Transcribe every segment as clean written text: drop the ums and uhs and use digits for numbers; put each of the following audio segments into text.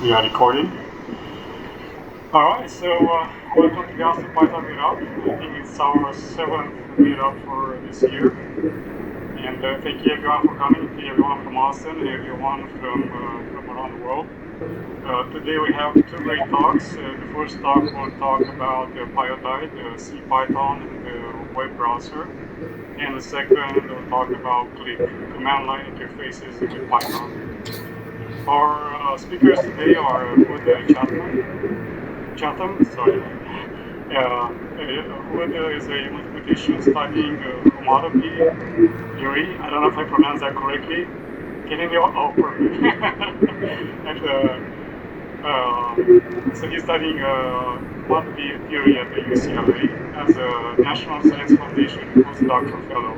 We are recording. Alright, so welcome to the Python meetup. I think it's our 7th meetup for this year. And thank you everyone for coming. Thank you everyone from Austin and everyone from around the world. Today we have two great talks. The first talk will talk about Pyodide, CPython, the web browser. And the second will talk about Click, command line interfaces to Python. Our speakers today are Chatham, sorry. Hood is a mathematician studying Homotopy theory. I don't know if I pronounced that correctly. Can anyone? Oh, perfect. And so he's studying Homotopy theory at the UCLA as a National Science Foundation postdoctoral fellow.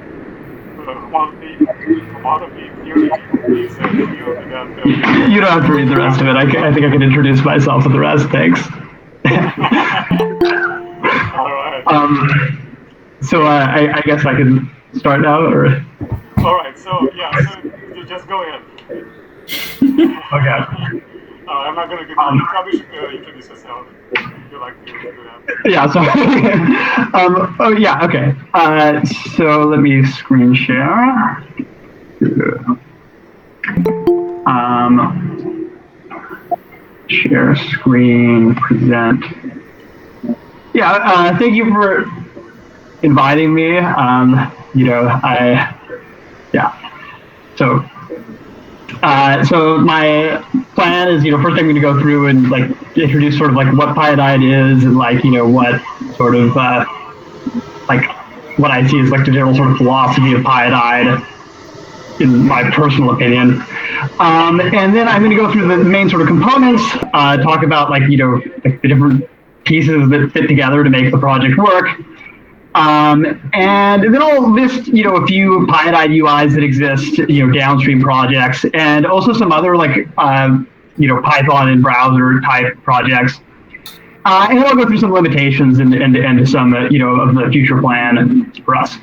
Homotopy theory is a field that... You don't have to read the rest of it. I think I can introduce myself with the rest, thanks. All right. So I guess I can start now, or? All right. So yeah. So just go ahead. Okay. I'm not going to. You probably should introduce yourself. If you like to do that. Yeah. So. Oh yeah. Okay. So let me screen share. Share screen, present. Yeah, thank you for inviting me. So my plan is, first I'm going to go through and introduce sort of what Pyodide is and what sort of what I see as the general sort of philosophy of Pyodide, in my personal opinion. And then I'm going to go through the main sort of components, talk about the different pieces that fit together to make the project work. And then I'll list, a few Pyodide UIs that exist, downstream projects, and also some other Python and browser type projects. And then I'll go through some limitations and some, of the future plan for us.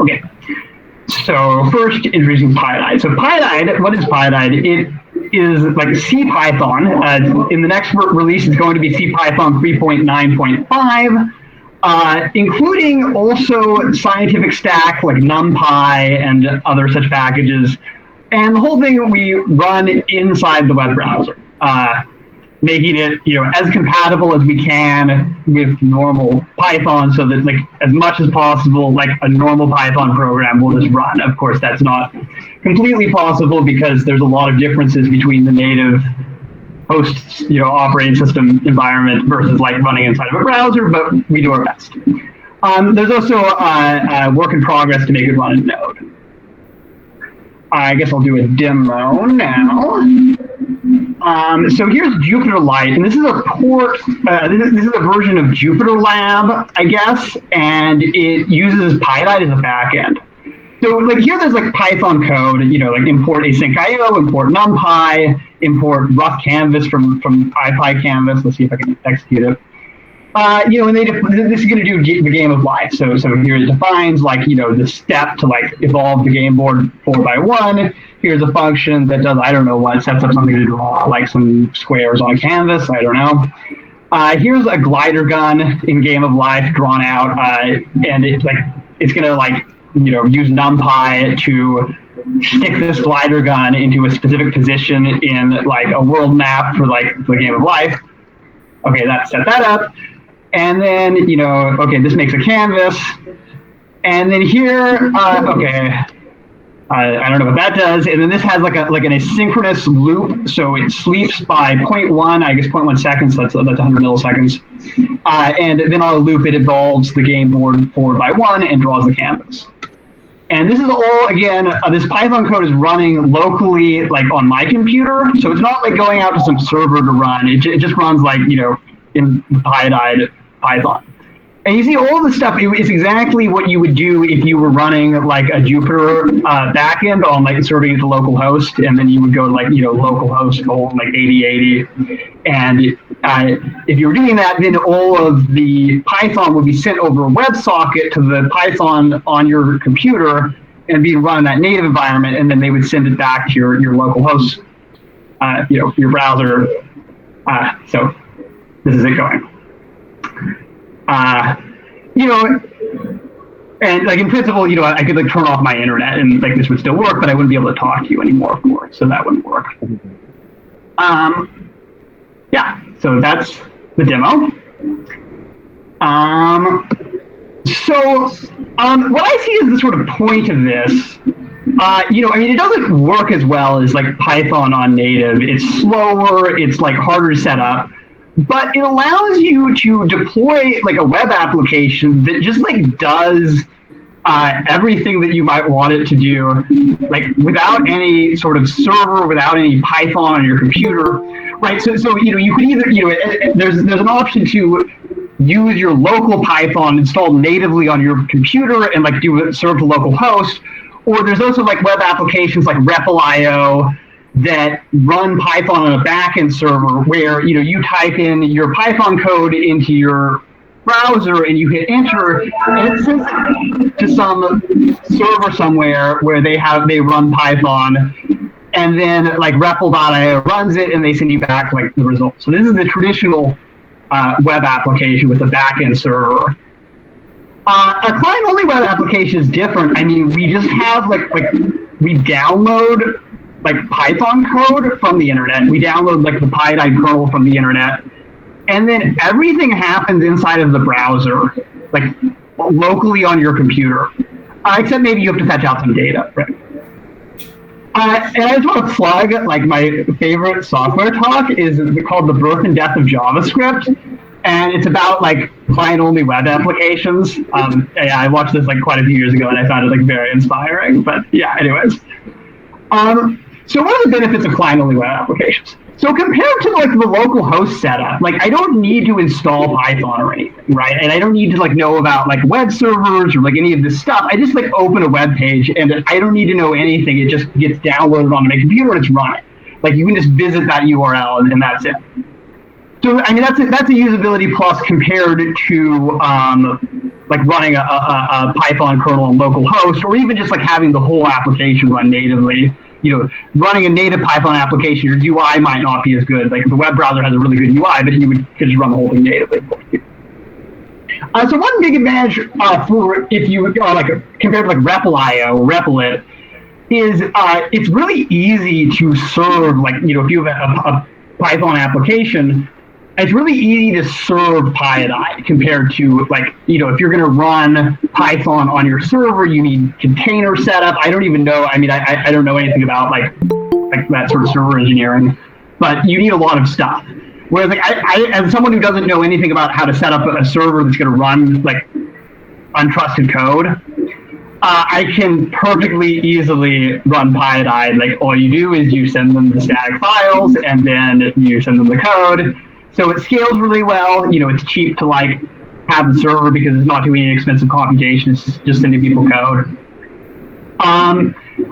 Okay. So first, introducing Pyodide. So Pyodide, what is Pyodide? It is like CPython. In the next release, it's going to be CPython 3.9.5, including also scientific stack like NumPy and other such packages. And the whole thing we run inside the web browser, making it as compatible as we can with normal Python, so that as much as possible a normal Python program will just run. Of course, that's not completely possible because there's a lot of differences between the native host operating system environment versus running inside of a browser, but we do our best. There's also a work in progress to make it run in Node. I guess I'll do a demo now. So here's Jupyter Lite, and this is a port. This is a version of Jupyter Lab, I guess, and it uses Pyodide as a backend. So here, there's Python code, import async IO, import NumPy, import rough canvas from IPyCanvas. Let's see if I can execute it. And this is going to do the game of life. So here it defines the step to evolve the game board 4x1. Here's a function that does, I don't know what, sets up something to draw some squares on canvas. I don't know. Here's a glider gun in game of life drawn out, and it's going to use NumPy to stick this glider gun into a specific position in a world map for the game of life. Okay, that set that up. And then, okay, this makes a canvas. And then here, okay, I don't know what that does. And then this has an asynchronous loop. So it sleeps by 0.1, I guess 0.1 seconds. That's 100 milliseconds. And then on a loop, it evolves the game board 4x1 and draws the canvas. And this is all, again, this Python code is running locally, on my computer. So it's not going out to some server to run. It just runs in Pyodide Python. And you see all this stuff is exactly what you would do if you were running a Jupyter backend on serving it to localhost, and then you would go localhost 8080. And if you were doing that, then all of the Python would be sent over a WebSocket to the Python on your computer and be run in that native environment, and then they would send it back to your local host, your browser So this is it going. You know, and like in principle, you know, I could like turn off my internet and like this would still work, but I wouldn't be able to talk to you anymore, of course. So that wouldn't work. Yeah, so that's the demo. What I see is the sort of point of this. You know, I mean, it doesn't work as well as like Python on native. It's slower. It's like harder to set up, but it allows you to deploy like a web application that just like does everything that you might want it to do, like without any sort of server, without any Python on your computer, right? So you know, you could either, you know, there's an option to use your local Python installed natively on your computer and like serve to local host, or there's also like web applications like repl.io that run Python on a backend server where, you know, you type in your Python code into your browser and you hit enter and it sends it to some server somewhere where they run Python, and then like repl.io runs it and they send you back like the result. So this is the traditional web application with a backend server. A client-only web application is different. I mean, we just have we download like Python code from the internet. We download like the Pyodide kernel from the internet, and then everything happens inside of the browser, like locally on your computer, except maybe you have to fetch out some data, right? And I just want to plug like my favorite software talk is called The Birth and Death of JavaScript. And it's about like client-only web applications. Yeah, I watched this like quite a few years ago, and I found it like very inspiring. But yeah, anyways. So what are the benefits of client-only web applications? So compared to like the local host setup, like I don't need to install Python or anything, right? And I don't need to like know about like web servers or like any of this stuff. I just like open a web page, and I don't need to know anything. It just gets downloaded on my computer and it's running. Like you can just visit that URL and that's it. So I mean that's a usability plus compared to like running a Python kernel on local host, or even just like having the whole application run natively. You know, running a native Python application, your UI might not be as good. Like the web browser has a really good UI, but you could just run the whole thing natively. So one big advantage for if you like compared to like repl.io, Replit, is it's really easy to serve. Like, you know, if you have a Python application, it's really easy to serve Pyodide compared to like, you know, if you're going to run Python on your server, you need container setup. I don't even know. I mean, I don't know anything about like that sort of server engineering, but you need a lot of stuff. Whereas like I as someone who doesn't know anything about how to set up a server that's going to run like untrusted code, I can perfectly easily run Pyodide. Like all you do is you send them the static files and then you send them the code. So it scales really well. You know, it's cheap to like have the server because it's not doing any expensive computation. It's just sending people code.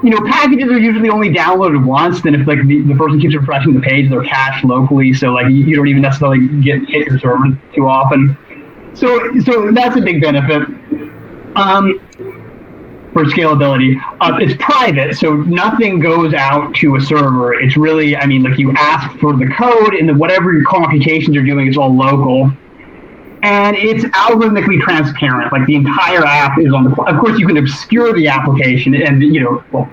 You know, packages are usually only downloaded once. Then if like the person keeps refreshing the page, they're cached locally. So like you don't even necessarily hit your server too often. So that's a big benefit. For scalability, it's private, so nothing goes out to a server. It's really, I mean, like you ask for the code, and then whatever your computations you're doing is all local. And it's algorithmically transparent. Like the entire app is on the. Of course, you can obscure the application, and you know, well,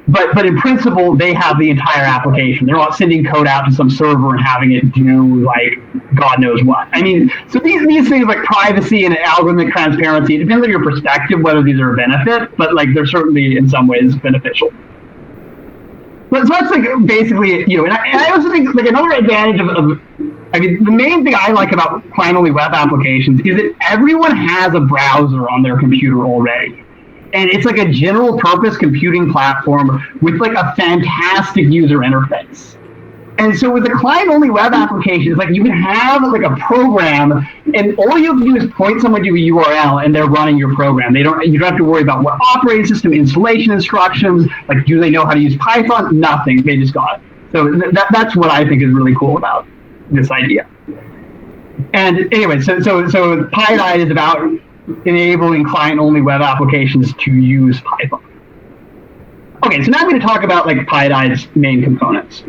but in principle, they have the entire application. They're not sending code out to some server and having it do like God knows what. I mean, so these things like privacy and algorithmic transparency, it depends on your perspective whether these are a benefit, but like they're certainly in some ways beneficial. But so that's like basically, you know, and I also think like another advantage of I mean, the main thing I like about client-only web applications is that everyone has a browser on their computer already. And it's like a general purpose computing platform with like a fantastic user interface. And so with the client-only web applications, like you can have like a program, and all you have to do is point someone to a URL, and they're running your program. You don't have to worry about what operating system installation instructions, like do they know how to use Python? Nothing. They just got it. So that's what I think is really cool about this idea. And anyway, so Pyodide is about enabling client-only web applications to use Python. Okay, so now I'm going to talk about like Pyodide's main components.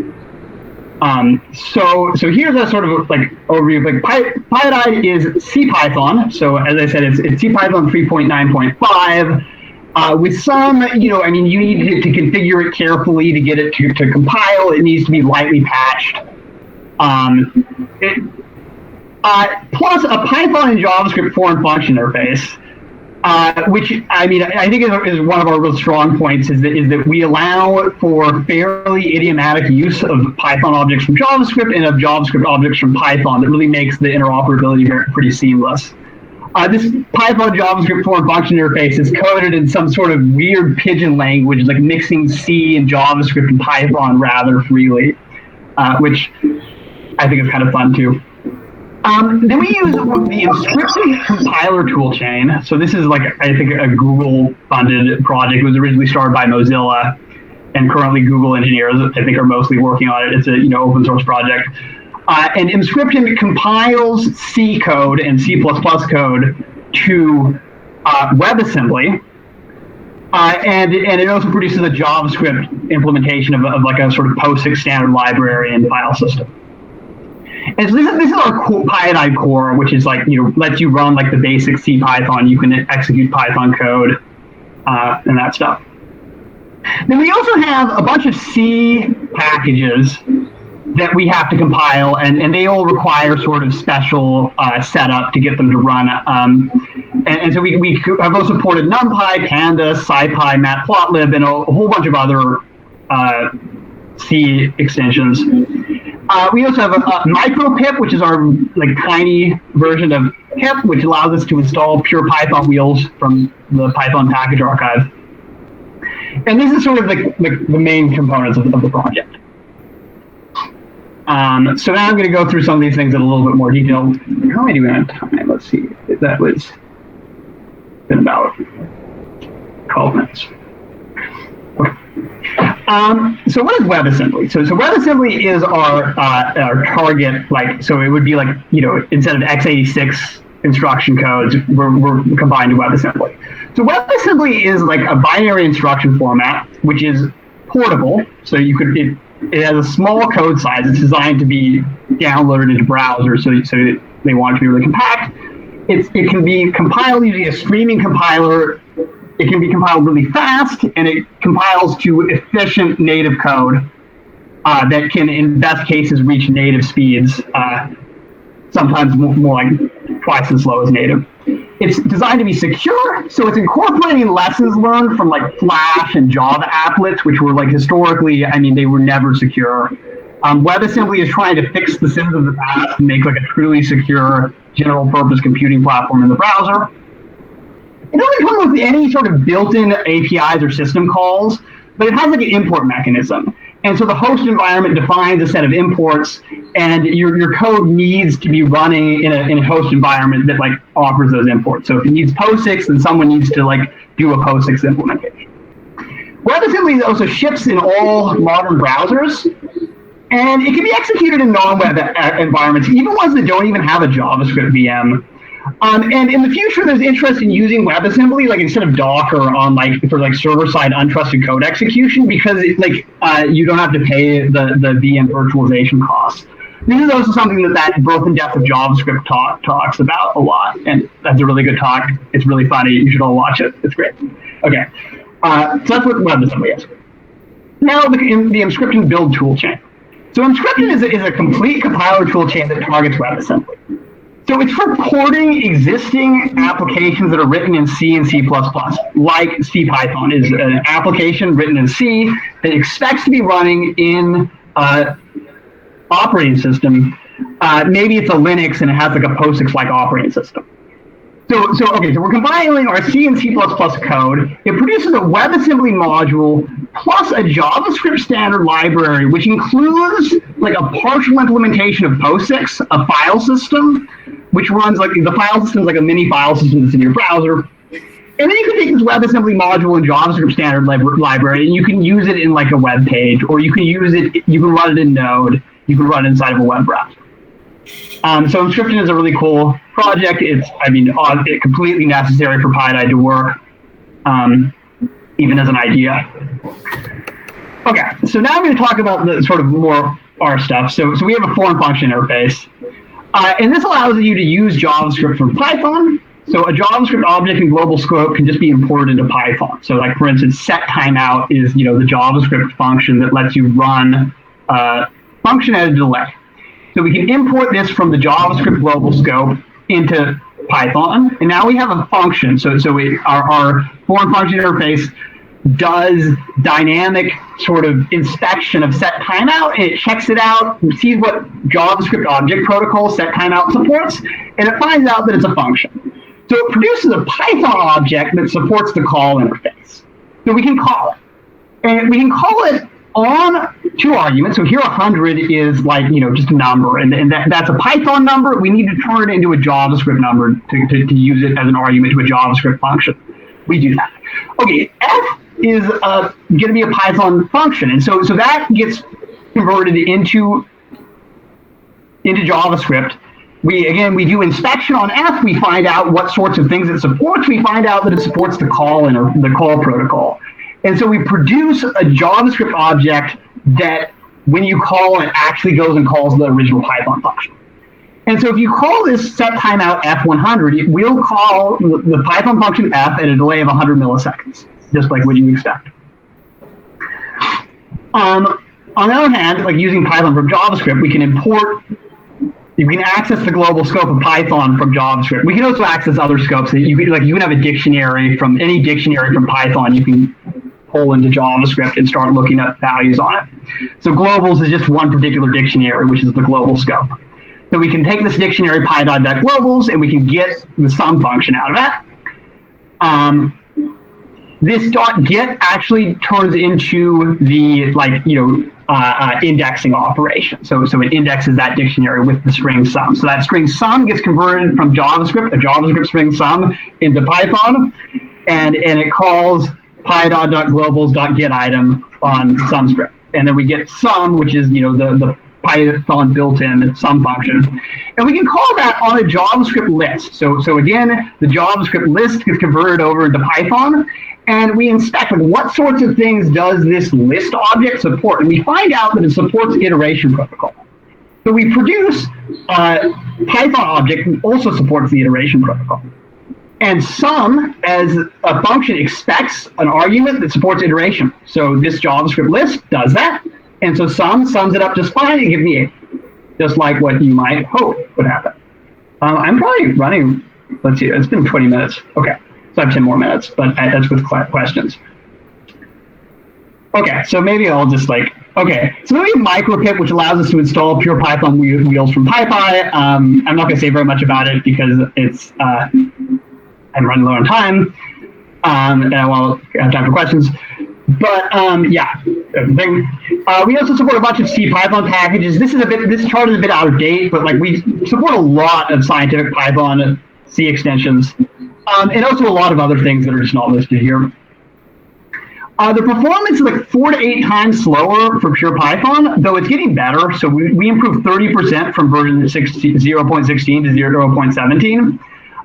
So here's a sort of like overview. Like Pyodide is CPython. So as I said, it's CPython 3.9.5. With some, you need to configure it carefully to get it to compile. It needs to be lightly patched. Plus a Python and JavaScript foreign function interface, which I think is one of our real strong points is that we allow for fairly idiomatic use of Python objects from JavaScript and of JavaScript objects from Python that really makes the interoperability pretty seamless. This Python JavaScript foreign function interface is coded in some sort of weird pigeon language, like mixing C and JavaScript and Python rather freely, which I think is kind of fun too. Then we use the Inscription compiler toolchain. So this is like, I think, a Google-funded project. It was originally started by Mozilla, and currently Google engineers, I think, are mostly working on it. It's a open source project. And Inscription compiles C code and C++ code to WebAssembly, and it also produces a JavaScript implementation of like a sort of POSIX standard library and file system. And so this is our Pyodide core, which is like, lets you run like the basic CPython. You can execute Python code and that stuff. Then we also have a bunch of C packages that we have to compile, and they all require sort of special setup to get them to run. And so we have also supported NumPy, Pandas, SciPy, Matplotlib, and a whole bunch of other C extensions. We also have a Micropip, which is our like tiny version of pip, which allows us to install pure Python wheels from the Python package archive. And this is sort of like the main components of the project. So now I'm going to go through some of these things in a little bit more detail. How am I doing on time? Let's see. That was been about 12 minutes. Okay. So what is WebAssembly? So WebAssembly is our target, like, so it would be like, instead of x86 instruction codes, we're combined to WebAssembly. So WebAssembly is like a binary instruction format, which is portable. So it has a small code size. It's designed to be downloaded into browsers, so they want it to be really compact. It can be compiled using a streaming compiler. It can be compiled really fast, and it compiles to efficient native code that can, in best cases, reach native speeds, sometimes more like twice as slow as native. It's designed to be secure, so it's incorporating lessons learned from like Flash and Java applets, which were like historically, they were never secure. WebAssembly is trying to fix the sins of the past and make like a truly secure general purpose computing platform in the browser. It doesn't come with any sort of built-in APIs or system calls, but it has like an import mechanism. And so the host environment defines a set of imports, and your code needs to be running in a host environment that like offers those imports. So if it needs POSIX, then someone needs to like do a POSIX implementation. WebAssembly also ships in all modern browsers, and it can be executed in non-web environments, even ones that don't even have a JavaScript VM. And in the future, there's interest in using WebAssembly, like instead of Docker, on like for like server-side untrusted code execution, because you don't have to pay the VM virtualization costs. This is also something that Birth and Death of JavaScript talks about a lot, and that's a really good talk. It's really funny. You should all watch it. It's great. Okay, so that's what WebAssembly is. Now the Inscription build toolchain. So Inscription is a complete compiler toolchain that targets WebAssembly. So it's for porting existing applications that are written in C and C++, like CPython is an application written in C that expects to be running in operating system. Maybe it's a Linux and it has like a POSIX-like operating system. So we're compiling our C and C++ code. It produces a WebAssembly module plus a JavaScript standard library, which includes like a partial implementation of POSIX, a file system, which runs like the file system is like a mini file system that's in your browser. And then you can take this WebAssembly module and JavaScript standard library, and you can use it in like a web page, or you can run it in Node. You can run it inside of a web browser. So Inscription is a really cool project. It's, it's completely necessary for Pyodide to work, even as an idea. Okay, so now I'm going to talk about the sort of more our stuff. So we have a foreign function interface. And this allows you to use JavaScript from Python. So a JavaScript object in global scope can just be imported into Python. So like, for instance, set timeout is, the JavaScript function that lets you run a function at a delay. So we can import this from the JavaScript global scope into Python. And now we have a function. So our foreign function interface does dynamic sort of inspection of set timeout, and it checks it out, sees what JavaScript object protocol set timeout supports, and it finds out that it's a function. So it produces a Python object that supports the call interface. So we can call it. And we can call it on 2 arguments. So here 100 is like, just a number, and that's a Python number. We need to turn it into a JavaScript number to use it as an argument to a JavaScript function. We do that. Okay, f is going to be a Python function, and so that gets converted into JavaScript. We do inspection on f. We find out what sorts of things it supports. We find out that it supports the call protocol, and so we produce a JavaScript object that, when you call, it actually goes and calls the original Python function. And so if you call this set timeout f100, it will call the Python function f at a delay of 100 milliseconds, just like what you expect. On the other hand, like using Python from JavaScript, you can access the global scope of Python from JavaScript. We can also access other scopes. You can have a dictionary from any dictionary from Python. You can pull into JavaScript and start looking up values on it. So globals is just one particular dictionary, which is the global scope. So we can take this dictionary pyodide.globals, and we can get the sum function out of that. This .get actually turns into the indexing operation. So it indexes that dictionary with the string sum. So that string sum gets converted from JavaScript, a JavaScript string sum, into Python, and it calls pyodide.globals.getItem on SumScript. And then we get sum, which is the Python built-in sum function, and we can call that on a JavaScript list. So again, the JavaScript list gets converted over into Python, and we inspect what sorts of things does this list object support, and we find out that it supports iteration protocol. So we produce a Python object that also supports the iteration protocol. And sum, as a function, expects an argument that supports iteration. So this JavaScript list does that. And so sum sums it up just fine and gives me 8, just like what you might hope would happen. I'm probably running, let's see, it's been 20 minutes. Okay, so I have 10 more minutes, but that's with questions. Okay, so maybe I'll just so maybe Micropip, which allows us to install pure Python wheels from PyPy. I'm not going to say very much about it because it's, I'm running low on time, and I won't have time for questions. But yeah, we also support a bunch of CPython packages. This chart is a bit out of date, but we support a lot of scientific Python C extensions, and also a lot of other things that are just not listed here. The performance is 4 to 8 times slower for pure Python, though it's getting better. So we improved 30% from version 0.16 to 0.17,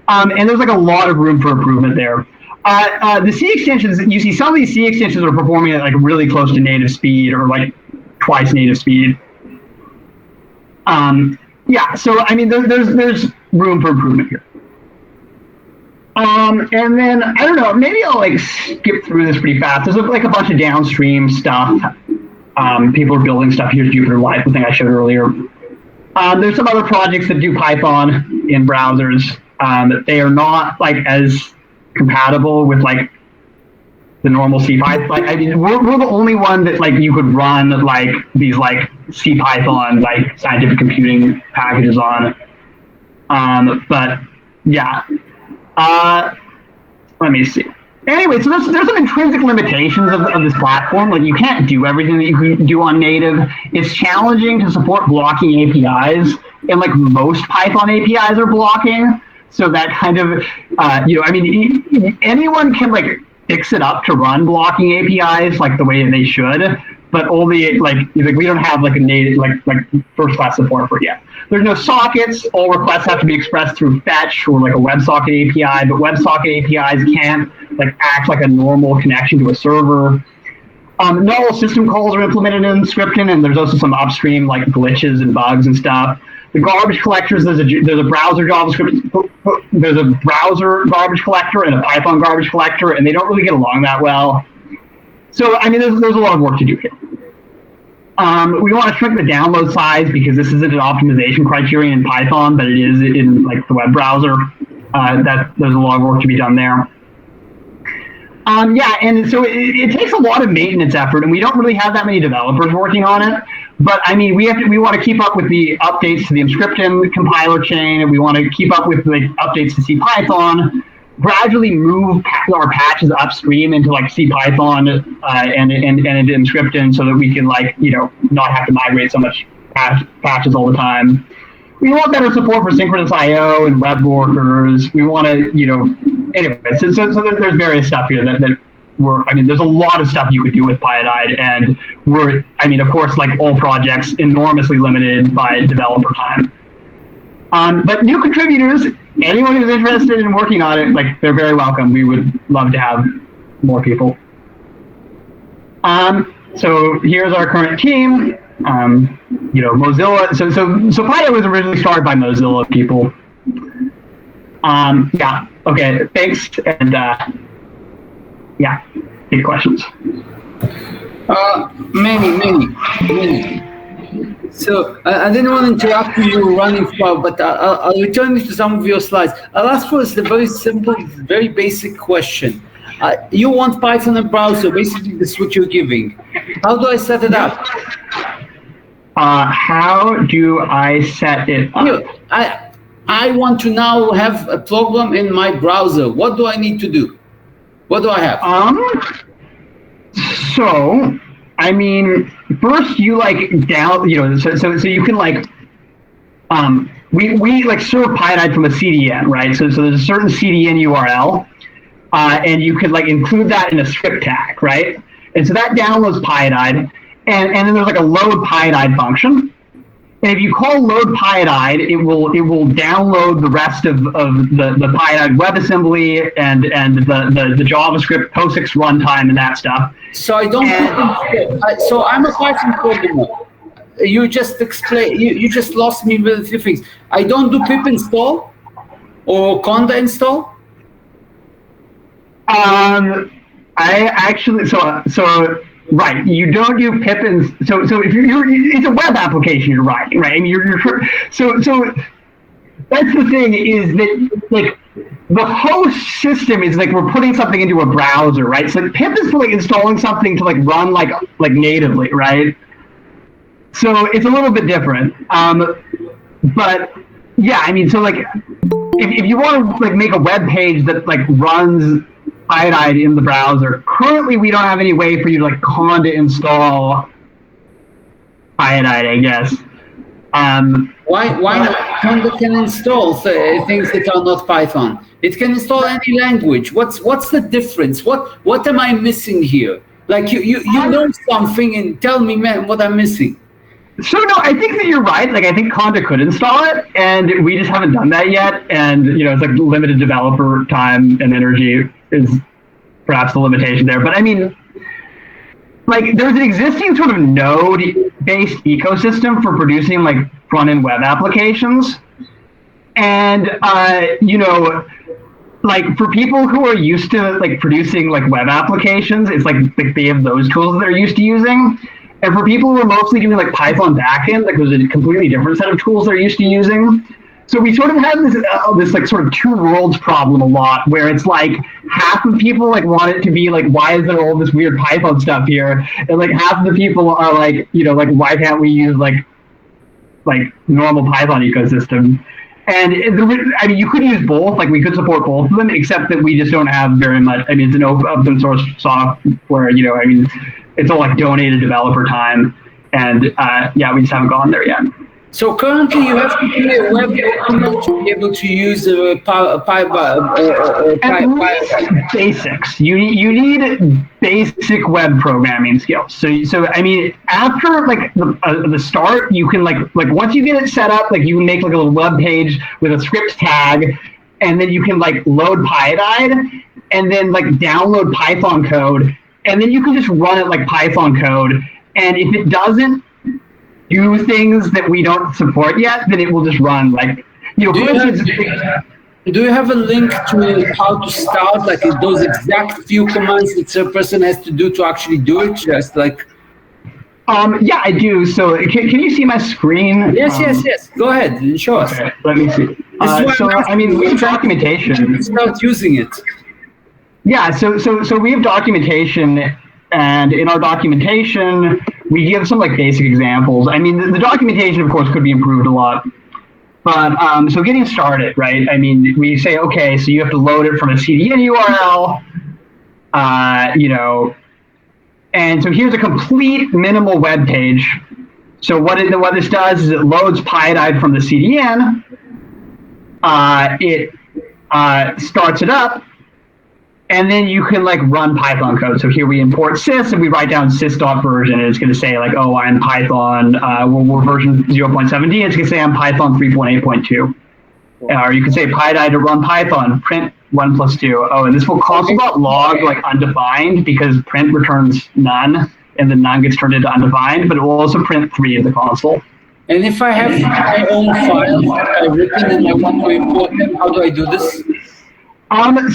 and there's a lot of room for improvement there. The C extensions, you see some of these C extensions are performing at really close to native speed or twice native speed. Yeah, so I mean, there's room for improvement here. And then I don't know, maybe I'll skip through this pretty fast. There's a bunch of downstream stuff. People are building stuff. Here's Jupyter Live, the thing I showed earlier. There's some other projects that do Python in browsers. They are not as compatible with the normal CPython. I mean, we're the only one that you could run these CPython scientific computing packages on. But yeah, let me see. Anyway, so there's some intrinsic limitations of this platform. You can't do everything that you can do on native. It's challenging to support blocking APIs, and most Python APIs are blocking. So that kind of, I mean, anyone can fix it up to run blocking APIs the way they should, but only we don't have a native first class support for it yet. There's no sockets. All requests have to be expressed through fetch or a WebSocket API, but WebSocket APIs can't act like a normal connection to a server. Not all system calls are implemented in Inscription, and there's also some upstream like glitches and bugs and stuff. The garbage collectors, there's a browser JavaScript, there's a browser garbage collector and a Python garbage collector, and they don't really get along that well. So I mean, there's a lot of work to do here. We want to shrink the download size because this isn't an optimization criterion in Python, but it is in like the web browser. There's a lot of work to be done there. Yeah, and so it takes a lot of maintenance effort, and we don't really have that many developers working on it. But I mean, we want to keep up with the updates to the Inscription compiler chain, and we want to keep up with the updates to CPython. Gradually move our patches upstream into like CPython and into Inscription, so that we can not have to migrate so much patches all the time. We want better support for synchronous I/O and web workers. We want to, anyway. So there's various stuff here that there's a lot of stuff you could do with Pyodide, and of course, like all projects, enormously limited by developer time. But new contributors, anyone who's interested in working on it, they're very welcome. We would love to have more people. So here's our current team. Mozilla. So Pyodide was originally started by Mozilla people. Yeah. Okay. Thanks. And yeah, any questions? Many. So I didn't want to interrupt you running far, but I'll return to some of your slides. I'll ask first a very simple, very basic question. You want Python and browser, basically this is what you're giving. How do I set it up? How do I set it up? I want to now have a program in my browser. What do I need to do? What do I have? So, I mean, first you so you can we serve Pyodide from a CDN, right? So there's a certain CDN URL, and you could include that in a script tag, right? And so that downloads Pyodide, and then there's a load Pyodide function. And if you call load Pyodide, it will download the rest of the Pyodide WebAssembly and the JavaScript POSIX runtime and that stuff. So I don't. So I'm a Python programmer. You just explain. You just lost me with a few things. I don't do pip install or conda install. I actually right, you don't do pip and so if it's a web application you're writing, right? I mean, so that's the thing, is that the host system is we're putting something into a browser, right? So pip is for installing something to run natively, right? So it's a little bit different. But yeah, I mean, so if you want to make a web page that runs Pyodide in the browser, currently we don't have any way for you to conda install Pyodide, I guess. Why not? Conda can install things that are not Python. It can install any language. What's the difference? What am I missing here? You know something, and tell me, man, what I'm missing. So no, I think that you're right. I think Conda could install it, and we just haven't done that yet. And it's limited developer time and energy is perhaps the limitation there. But I mean, there's an existing sort of node-based ecosystem for producing front-end web applications, and for people who are used to producing web applications, it's they have those tools that they're used to using. And for people who are mostly doing Python backend, there's a completely different set of tools they're used to using. So we sort of have this sort of two worlds problem a lot, where it's half of people want it to be why is there all this weird Python stuff here, and half of the people are why can't we use normal Python ecosystem? And I mean, you could use both. We could support both of them, except that we just don't have very much. I mean, it's an open source software. I mean, it's all donated developer time, and yeah, we just haven't gone there yet. So currently, you have to be a web programmer to be able to use basics. You need basic web programming skills. So I mean, after the start, you can once you get it set up, you can make a little web page with a script tag, and then you can load Pyodide, and then download Python code and then you can just run it like Python code. And if it doesn't do things that we don't support yet, then it will just run like, for instance. Do you have a link to how to start, like those exact few commands that a person has to do to actually do it? Just like. Yeah, I do. So can you see my screen? Yes. Go ahead and show us. Okay, let me see. We have documentation. Start using it. Yeah, so we have documentation, and in our documentation, we give some like basic examples. I mean, the documentation, of course, could be improved a lot. But so getting started, right? I mean, we say, okay, so you have to load it from a CDN URL, and so here's a complete minimal web page. So what this does is it loads Pyodide from the CDN. It starts it up, and then you can like run Python code. So here we import sys, and we write down sys.version, and it's going to say like, oh, I'm Python, we're version 0.17. It's going to say I'm Python 3.8.2. Or you can say Pyodide to run Python, print 1 + 2. Oh, and this will console.log like undefined, because print returns none, and then none gets turned into undefined, but it will also print 3 in the console. And if I have my own files that I've written and I want to import them, how do I do this?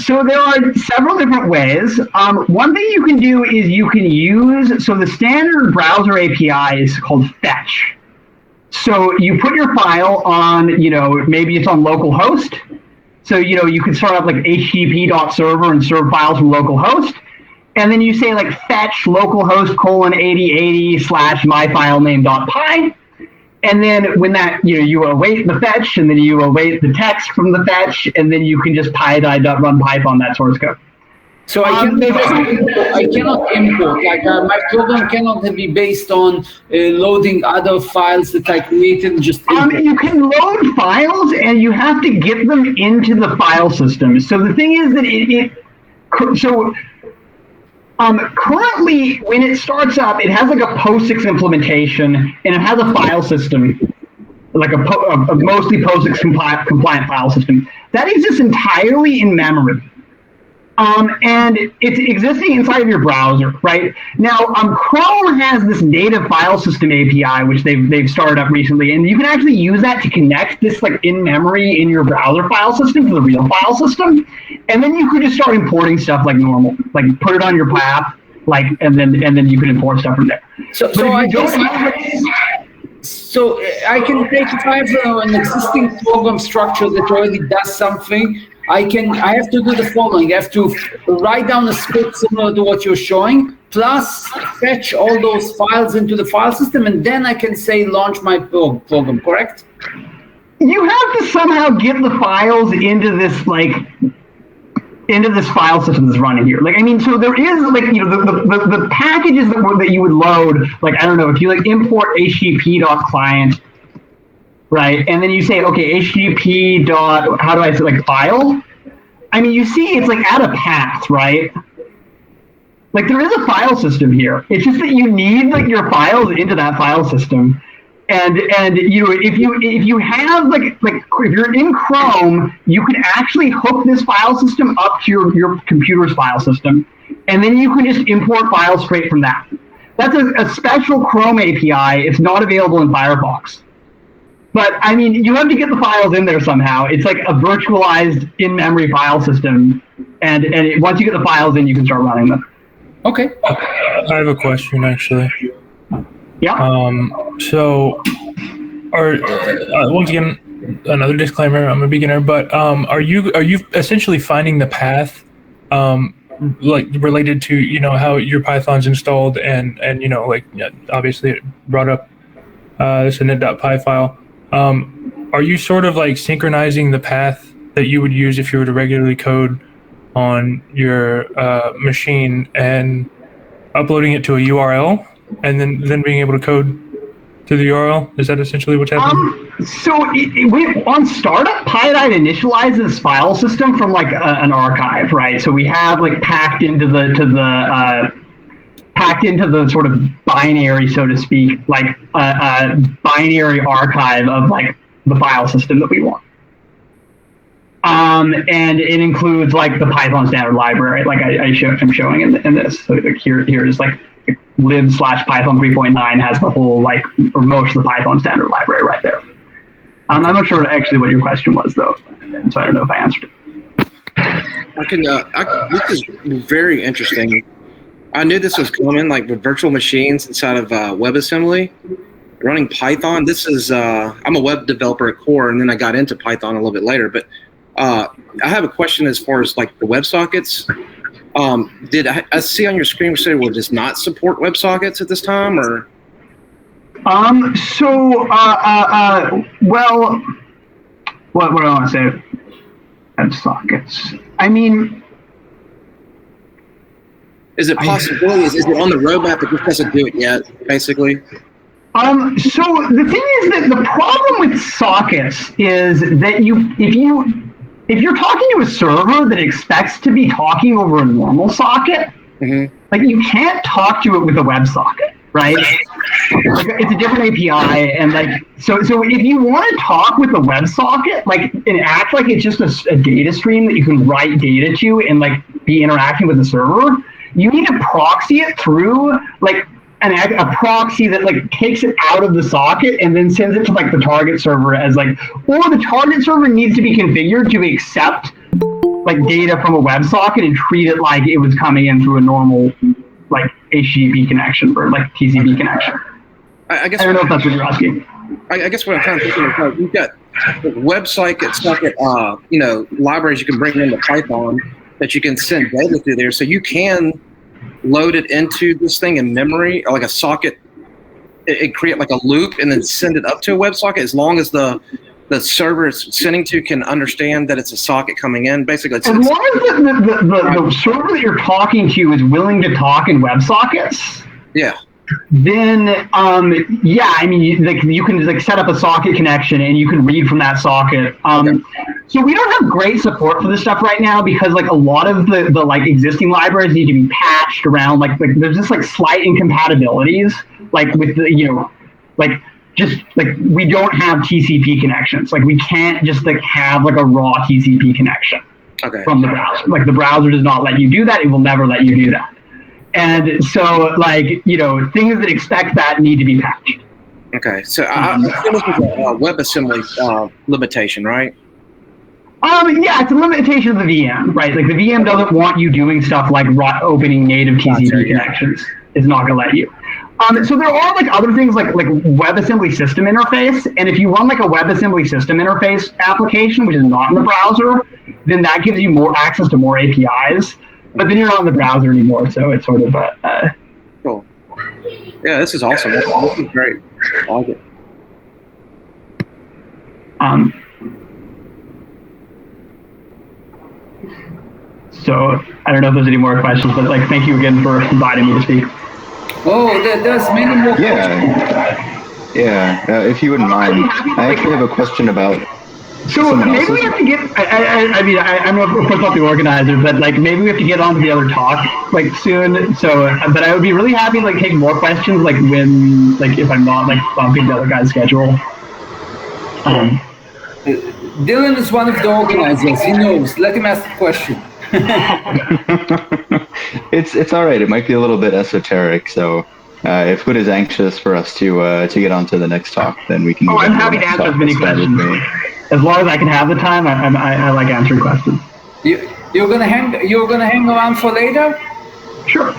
So there are several different ways. One thing you can do is you can use, so the standard browser API is called fetch. So you put your file on, maybe it's on localhost. So, you can start up like http.server and serve files from localhost. And then you say like fetch localhost :8080/myfilename.py. And then when that, you await the fetch, and then you await the text from the fetch, and then you can just pyodide.run Python that source code. So I cannot import, like my program cannot be based on loading other files that I created and just import. You can load files, and you have to get them into the file system. So the thing is that currently, when it starts up, it has like a POSIX implementation, and it has a file system, like a mostly POSIX compliant file system. That exists entirely in memory. And it's existing inside of your browser, right? Now, Chrome has this native file system API, which they've started up recently, and you can actually use that to connect this like in memory in your browser file system to the real file system, and then you could just start importing stuff like normal, like put it on your path, like, and then you can import stuff from there. So I can take, if I have an existing program structure that already does something, I have to do the following. I have to write down a script similar to what you're showing, plus fetch all those files into the file system, and then I can say launch my program, correct? You have to somehow get the files into this file system that's running here. Like, I mean, so there is like, the packages that you would load, like, I don't know, if you like import http.client, right? And then you say, okay, http how do I say, like, file? I mean, you see it's like add a path, right? Like, there is a file system here. It's just that you need like your files into that file system. And if you have like if you're in Chrome, you can actually hook this file system up to your computer's file system, and then you can just import files straight from that. That's a special Chrome API. It's not available in Firefox. But I mean, you have to get the files in there somehow. It's like a virtualized in-memory file system, and once you get the files in, you can start running them. Okay. I have a question, actually. Yeah. So, once again, another disclaimer. I'm a beginner, but are you essentially finding the path, like related to how your Python's installed, and like obviously it brought up this init.py file. Are you sort of like synchronizing the path that you would use if you were to regularly code on your machine and uploading it to a URL, and then being able to code to the URL? Is that essentially what's happening? So on startup, Pyodide initializes file system from like an archive, right? So we have like packed into the sort of binary, so to speak, like a binary archive of like the file system that we want. And it includes like the Python standard library, like I'm showing in this. So like here is like lib/Python 3.9 has the whole like or most of the Python standard library right there. I'm not sure actually what your question was though, so I don't know if I answered it. This is very interesting. I knew this was coming, like with virtual machines inside of WebAssembly, running Python. This is I'm a web developer at core, and then I got into Python a little bit later. But I have a question as far as like the WebSockets. Did I see on your screen say will just not support WebSockets at this time, or? Well, what do I want to say? WebSockets. I mean, is it possibility? Is it on the roadmap? It just doesn't do it yet, basically. So the thing is that the problem with sockets is that if you're talking to a server that expects to be talking over a normal socket, like you can't talk to it with a WebSocket, right? Like it's a different API, and like so if you want to talk with a WebSocket, like and act like it's just a data stream that you can write data to and like be interacting with the server, you need to proxy it through like a proxy that like takes it out of the socket and then sends it to like the target server as like, or the target server needs to be configured to accept like data from a WebSocket and treat it like it was coming in through a normal like HTTP connection or like TCP connection. I don't know if that's what you're asking. I guess what I'm trying to think of is you've got WebSocket libraries you can bring into Python that you can send data through there, so you can load it into this thing in memory or like a socket. It create like a loop and then send it up to a WebSocket as long as the server it's sending to can understand that it's a socket coming in. Basically, as long as the server that you're talking to is willing to talk in WebSockets. Yeah. Then yeah, I mean like you can like set up a socket connection and you can read from that socket. So we don't have great support for this stuff right now because like a lot of the like existing libraries need to be patched around. Like there's just like slight incompatibilities like with the like just like we don't have TCP connections. Like we can't just like have like a raw TCP connection from the browser. Like the browser does not let you do that. It will never let you do that. And so like things that expect that need to be patched. Okay, so I feel this is a WebAssembly limitation, right? Yeah, it's a limitation of the VM, right? Like the VM doesn't want you doing stuff like opening native TCP connections. It's not going to let you. So there are like other things like WebAssembly system interface, and if you run like a WebAssembly system interface application, which is not in the browser, then that gives you more access to more APIs. But then you're not in the browser anymore, so it's sort of cool. Yeah, this is awesome. This is great. I like it. So I don't know if there's any more questions, but like thank you again for inviting me to speak. Oh, there's many more questions. Yeah. If you wouldn't mind, I actually have a question about. So maybe we have to get. I mean, I'm of course not the organizer, but like maybe we have to get on to the other talk like soon. So, but I would be really happy to like take more questions like when like if I'm not like bumping the other guy's schedule. Dylan is one of the organizers. He knows. Let him ask the question. It's all right. It might be a little bit esoteric, so if Hood is anxious for us to get on to the next talk, then we can. Oh, I'm happy to answer as many questions. As long as I can have the time, I like answering questions. You're gonna hang around for later? Sure.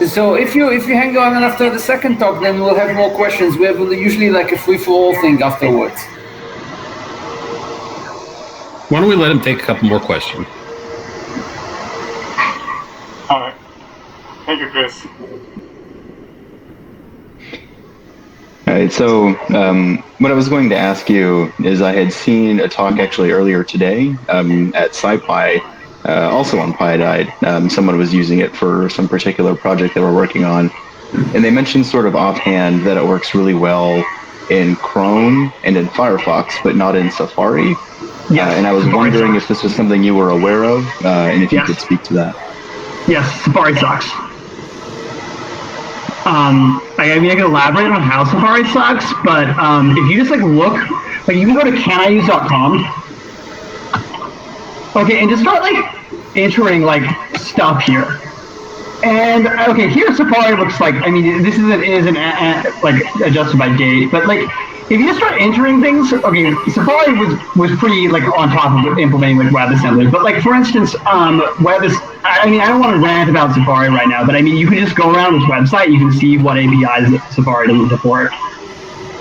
So if you hang around after the second talk, then we'll have more questions. We have usually like a free-for-all thing afterwards. Why don't we let him take a couple more questions? All right. Thank you, Chris. All right, so what I was going to ask you is I had seen a talk actually earlier today at SciPy, also on Pyodide. Someone was using it for some particular project they were working on, and they mentioned sort of offhand that it works really well in Chrome and in Firefox, but not in Safari. Yes, and I was wondering if this was something you were aware of, and if you could speak to that. Yes, Safari sucks. I mean, I can elaborate on how Safari sucks, but if you just like look, like you can go to caniuse.com, Okay, and just start like entering like stuff here. And okay, here Safari looks like, I mean, this isn't like adjusted by date, but like if you just start entering things, okay, Safari was pretty like on top of implementing like WebAssembly, but like for instance, I mean, I don't want to rant about Safari right now, but I mean, you can just go around this website, you can see what APIs that Safari doesn't support.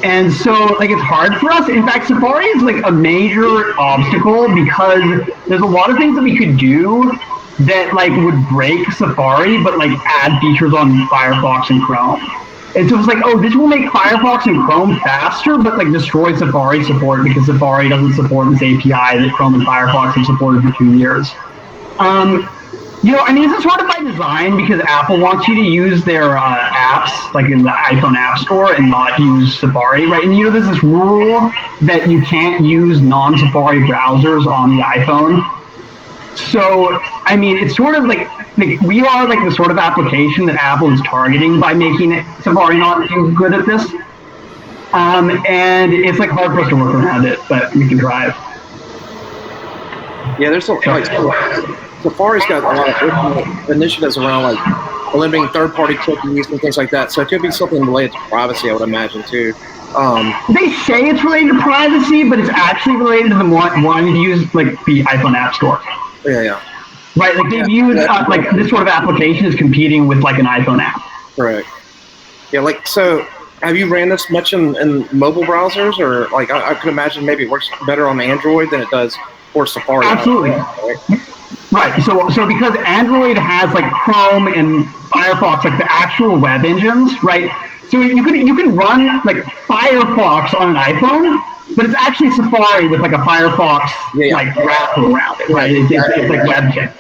And so, like, it's hard for us. In fact, Safari is like a major obstacle because there's a lot of things that we could do that like would break Safari, but like add features on Firefox and Chrome. And so it's like, oh, this will make Firefox and Chrome faster, but like destroy Safari support because Safari doesn't support this API that Chrome and Firefox have supported for 2 years. You know, I mean, this is sort of by design because Apple wants you to use their apps, like in the iPhone App Store, and not use Safari, right? And you know, there's this rule that you can't use non-Safari browsers on the iPhone. So, I mean, it's sort of like we are like the sort of application that Apple is targeting by making it Safari not too good at this. And it's like hard for us to work around it, but we can try it. Yeah, there's some like Safari's got a lot of initiatives around like eliminating third-party cookies and things like that. So it could be something related to privacy, I would imagine too. They say it's related to privacy, but it's actually related to the one you use like the iPhone App Store. Yeah. Right, like they've used like this sort of application is competing with like an iPhone app. Correct. Yeah, like so. Have you ran this much in mobile browsers, or like I could imagine maybe it works better on Android than it does for Safari? Absolutely. Right. So because Android has like Chrome and Firefox, like the actual web engines, right? So you can run like Firefox on an iPhone, but it's actually Safari with like a Firefox like wrapper around it, right? It's like WebKit.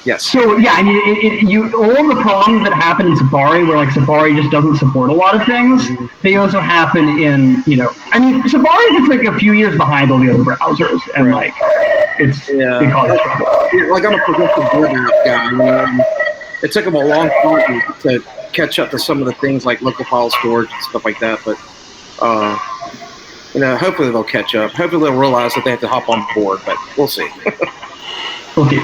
Yes. So yeah, I mean, all the problems that happen in Safari, where like Safari just doesn't support a lot of things, they also happen in, you know, I mean, Safari is like a few years behind all the other browsers, and like it's it causes trouble. Like I'm a progressive web guy. It took them a long time to catch up to some of the things like local file storage and stuff like that, but you know, hopefully they'll catch up. Hopefully they'll realize that they have to hop on board, but we'll see. Okay.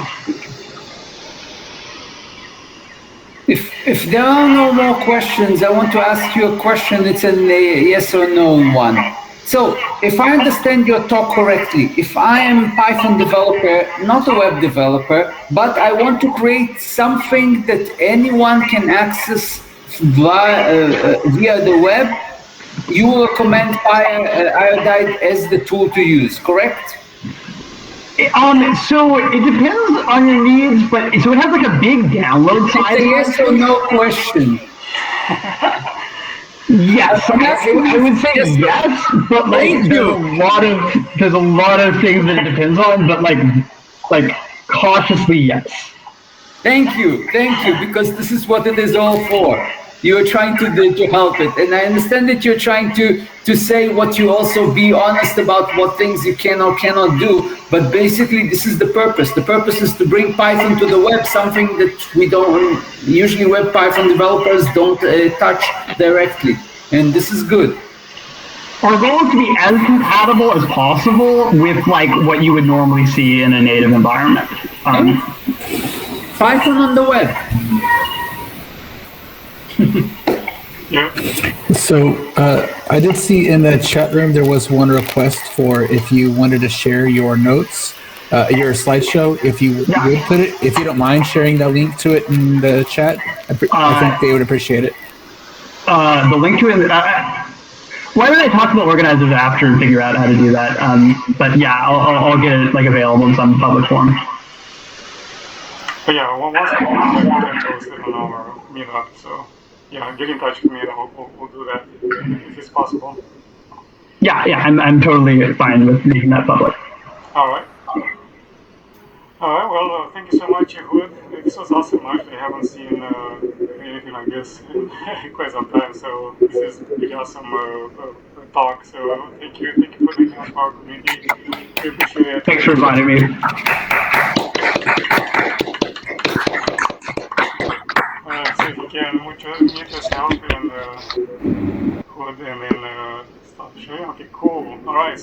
If there are no more questions, I want to ask you a question. It's a yes or no one. So if I understand your talk correctly, if I am a Python developer, not a web developer, but I want to create something that anyone can access via the web, you will recommend Pyodide as the tool to use, correct? So it depends on your needs, but so it has like a big download size. It's a yes or no question. Yes, I would say yes, but like there's a lot of things that it depends on, but like cautiously yes. Thank you, because this is what it is all for. You're trying to help it, and I understand that you're trying to say what you also be honest about what things you can or cannot do, but basically this is the purpose. The purpose is to bring Python to the web, something that we don't, usually web Python developers don't touch directly, and this is good. Our goal is to be as compatible as possible with like what you would normally see in a native environment. Python on the web. So I did see in the chat room there was one request for if you wanted to share your notes, your slideshow, if you would put it, if you don't mind sharing the link to it in the chat, I think they would appreciate it. The link to it. Why don't I talk to the organizers after and figure out how to do that? But yeah, I'll get it like available in some public form. But yeah, once we post it on our meetup, so yeah, get in touch with me and we'll do that if it's possible. Yeah, I'm totally fine with making that public. All right. Well, thank you so much, Ehud. This was awesome. I actually haven't seen anything like this in quite some time, so this is really awesome talk. So thank you for making us our community. We appreciate it. Thanks for inviting me. So if you can mute yourself and Ehud and then stop sharing. Okay, cool. All right.